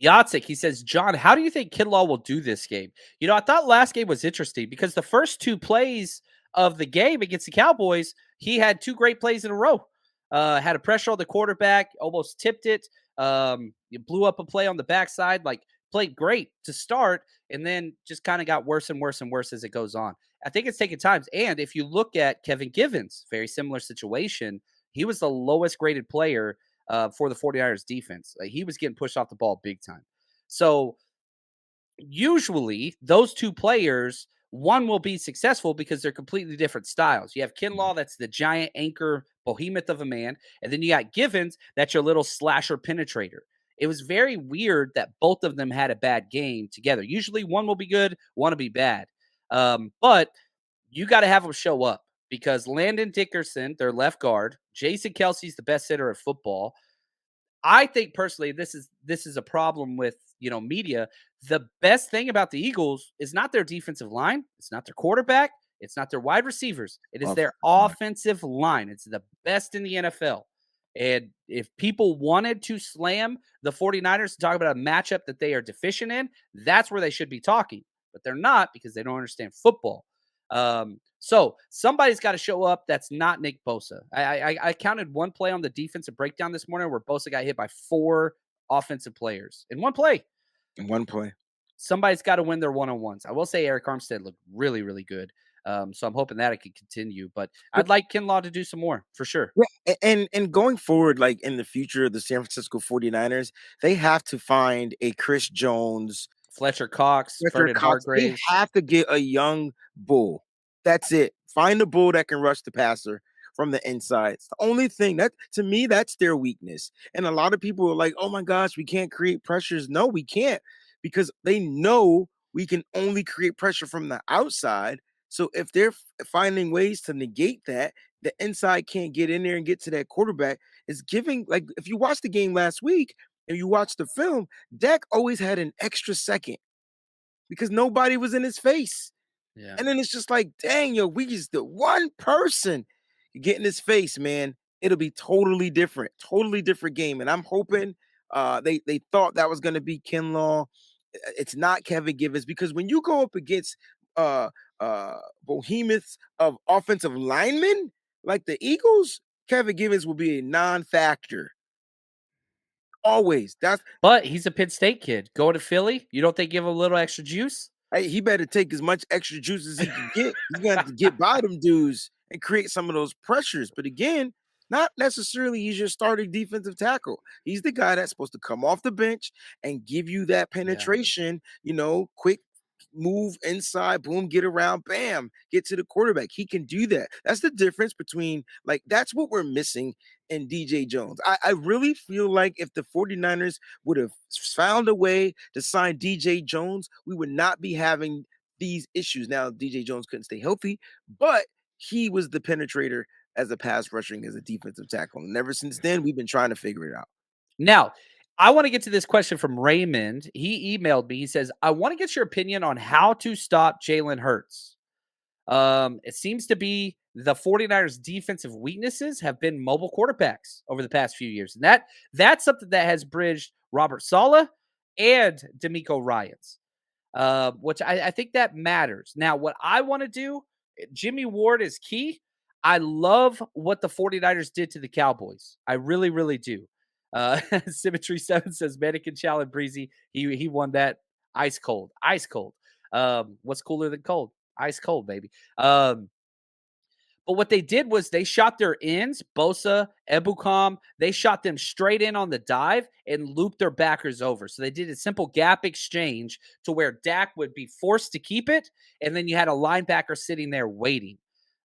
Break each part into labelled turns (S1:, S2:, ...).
S1: Yatsik, he says, John, how do you think Kinlaw will do this game? I thought last game was interesting because the first two plays of the game against the Cowboys, he had two great plays in a row. Had a pressure on the quarterback, almost tipped it. You blew up a play on the backside, like played great to start, and then just kind of got worse and worse and worse as it goes on. I think it's taking times. And if you look at Kevin Givens, very similar situation, he was the lowest graded player for the 49ers defense. Like, he was getting pushed off the ball big time. So usually those two players, one will be successful because they're completely different styles. You have Kinlaw, that's the giant anchor behemoth of a man. And then you got Givens, that's your little slasher penetrator. It was very weird that both of them had a bad game together. Usually one will be good, one will be bad. But you got to have them show up because Landon Dickerson, their left guard, Jason Kelsey's the best hitter of football. I think personally, this is a problem with media. The best thing about the Eagles is not their defensive line, it's not their quarterback, it's not their wide receivers. It is their offensive line. It's the best in the NFL. And if people wanted to slam the 49ers to talk about a matchup that they are deficient in, that's where they should be talking. But they're not because they don't understand football. So somebody's got to show up that's not Nick Bosa. I counted one play on the defensive breakdown this morning where Bosa got hit by 4 offensive players in one play.
S2: In one play.
S1: Somebody's got to win their one-on-ones. I will say Eric Armstead looked really, really good. So I'm hoping that it can continue. But I'd like Kinlaw to do some more for sure.
S2: Yeah, and going forward, like in the future of the San Francisco 49ers, they have to find a Chris Jones,
S1: Fletcher Cox,
S2: Fletcher
S1: Vernon
S2: Cox. They
S1: Hargraves.
S2: have to get a young bull. That's it. Find a bull that can rush the passer from the inside. It's the only thing that, to me, that's their weakness. And a lot of people are like, oh my gosh, we can't create pressures. No, we can't, because they know we can only create pressure from the outside. So if they're finding ways to negate that, the inside can't get in there and get to that quarterback. Is giving, like, if you watch the game last week and you watch the film, Dak always had an extra second because nobody was in his face.
S1: Yeah.
S2: And then it's just like, dang, yo, we just the one person get in his face, man. It'll be totally different game. And I'm hoping they thought that was gonna be Kinlaw. It's not Kevin Givens, because when you go up against uh behemoths of offensive linemen like the Eagles, Kevin Givens will be a non-factor. Always.
S1: But he's a Penn State kid. Going to Philly, you don't think give him a little extra juice?
S2: Hey, he better take as much extra juice as he can get. He's gonna have to get by them dudes and create some of those pressures. But again, not necessarily he's your starting defensive tackle. He's the guy that's supposed to come off the bench and give you that penetration, quick move inside, boom, get around, bam, get to the quarterback. He can do that. That's the difference between, like, that's what we're missing in DJ Jones. I really feel like if the 49ers would have found a way to sign DJ Jones, we would not be having these issues. Now, DJ Jones couldn't stay healthy, but he was the penetrator as a pass rushing, as a defensive tackle. And ever since then, we've been trying to figure it out.
S1: Now, I want to get to this question from Raymond. He emailed me. He says, I want to get your opinion on how to stop Jalen Hurts. It seems to be the 49ers defensive weaknesses have been mobile quarterbacks over the past few years. And that's something that has bridged Robert Saleh and D'Amico Ryans, which I think that matters. Now, what I want to do, Jimmy Ward is key. I love what the 49ers did to the Cowboys. I really, really do. Symmetry 7 says Mannequin Chow and Breezy. He won that ice cold. Ice cold. What's cooler than cold? Ice cold, baby. But what they did was they shot their ends, Bosa, Ebukam, they shot them straight in on the dive and looped their backers over. So they did a simple gap exchange to where Dak would be forced to keep it, and then you had a linebacker sitting there waiting.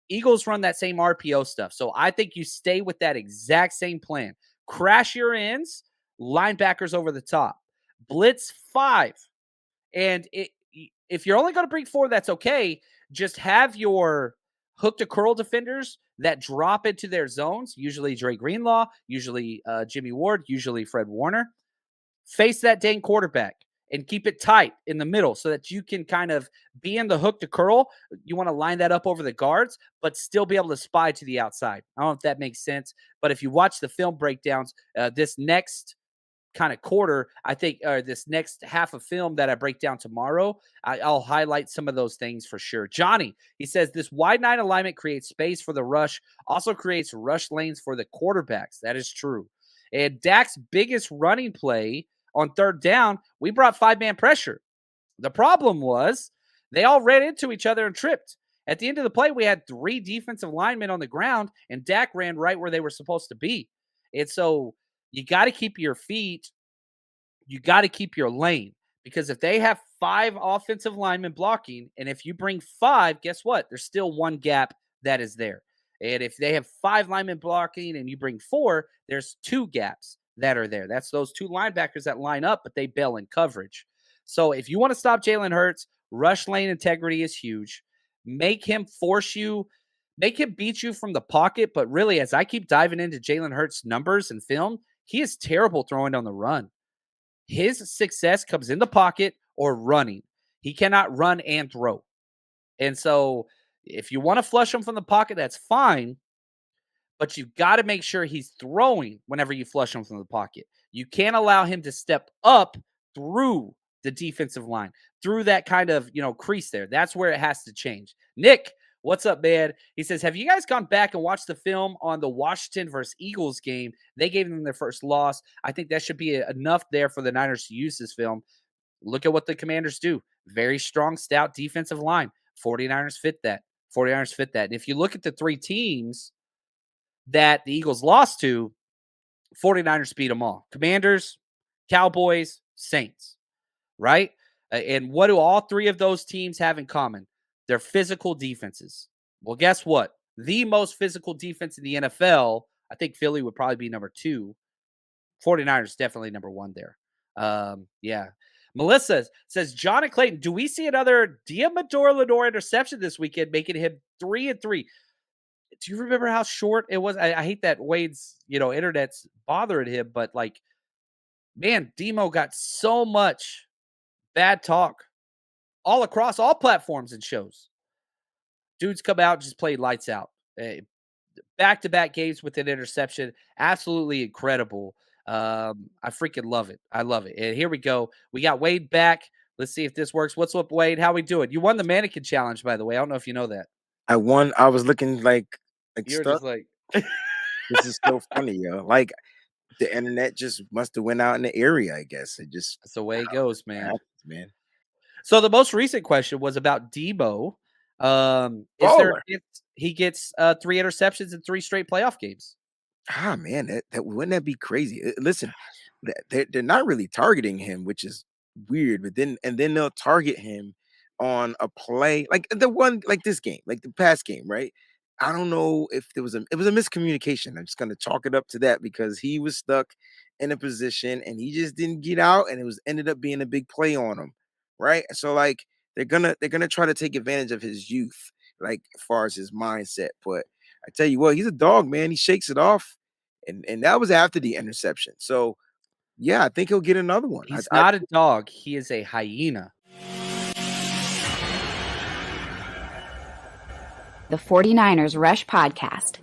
S1: Eagles run that same RPO stuff. So I think you stay with that exact same plan. Crash your ends, linebackers over the top. Blitz 5. And if you're only going to bring 4, that's okay. Just have your hook to curl defenders that drop into their zones, usually Dre Greenlaw, usually Jimmy Ward, usually Fred Warner. Face that dang quarterback and keep it tight in the middle so that you can kind of be in the hook to curl. You want to line that up over the guards, but still be able to spy to the outside. I don't know if that makes sense, but if you watch the film breakdowns, this next kind of quarter, I think, or this next half of film that I break down tomorrow, I'll highlight some of those things for sure. Johnny, he says this wide 9 alignment creates space for the rush, also creates rush lanes for the quarterbacks. That is true. And Dak's biggest running play on third down, we brought 5-man pressure. The problem was they all ran into each other and tripped. At the end of the play, we had 3 defensive linemen on the ground, and Dak ran right where they were supposed to be. And so you got to keep your feet, you got to keep your lane, because if they have 5 offensive linemen blocking, and if you bring 5, guess what? There's still one gap that is there. And if they have 5 linemen blocking and you bring 4, there's 2 gaps that are there. That's those 2 linebackers that line up, but they bail in coverage. So if you want to stop Jalen Hurts, rush lane integrity is huge. Make him beat you from the pocket. But really, as I keep diving into Jalen Hurts' numbers and film, he is terrible throwing on the run. His success comes in the pocket or running. He cannot run and throw. And so if you want to flush him from the pocket, that's fine. But you've got to make sure he's throwing whenever you flush him from the pocket. You can't allow him to step up through the defensive line, through that kind of, crease there. That's where it has to change. Nick, what's up, man? He says, have you guys gone back and watched the film on the Washington versus Eagles game? They gave them their first loss. I think that should be enough there for the Niners to use this film. Look at what the Commanders do. Very strong, stout defensive line. 49ers fit that. And if you look at the 3 teams that the Eagles lost to, 49ers beat them all. Commanders, Cowboys, Saints, right? And what do all 3 of those teams have in common? They're physical defenses. Well, guess what? The most physical defense in the NFL, I think Philly would probably be number 2. 49ers definitely number 1 there. Yeah. Melissa says, John and Clayton, do we see another Diamador Lenore interception this weekend, making him 3-3? Do you remember how short it was? I hate that Wade's, internet's bothering him, but man, Demo got so much bad talk all across all platforms and shows. Dudes come out and just played lights out. Back-to-back games with an interception. Absolutely incredible. I freaking love it. I love it. And here we go. We got Wade back. Let's see if this works. What's up, Wade? How we doing? You won the mannequin challenge, by the way. I don't know if you know that.
S2: I won. I was looking like
S1: You're
S2: stuff.
S1: just like,
S2: This is so funny, yo. Like the internet just must have went out in the area. I guess it just
S1: that's the way it goes, man.
S2: happens, man.
S1: So the most recent question was about Debo. Is there a chance he gets 3 interceptions in 3 straight playoff games?
S2: Man, that wouldn't that be crazy? Listen, they're not really targeting him, which is weird. But then they'll target him on a play like the one like this game, like the past game, right? I don't know if it was a miscommunication. I'm just gonna chalk it up to that because he was stuck in a position and he just didn't get out, and it was ended up being a big play on him, right? So like they're gonna try to take advantage of his youth, like as far as his mindset. But I tell you what, he's a dog, man. He shakes it off, and that was after the interception. So yeah, I think he'll get another one.
S1: He's not a dog. He is a hyena.
S3: The 49ers Rush Podcast.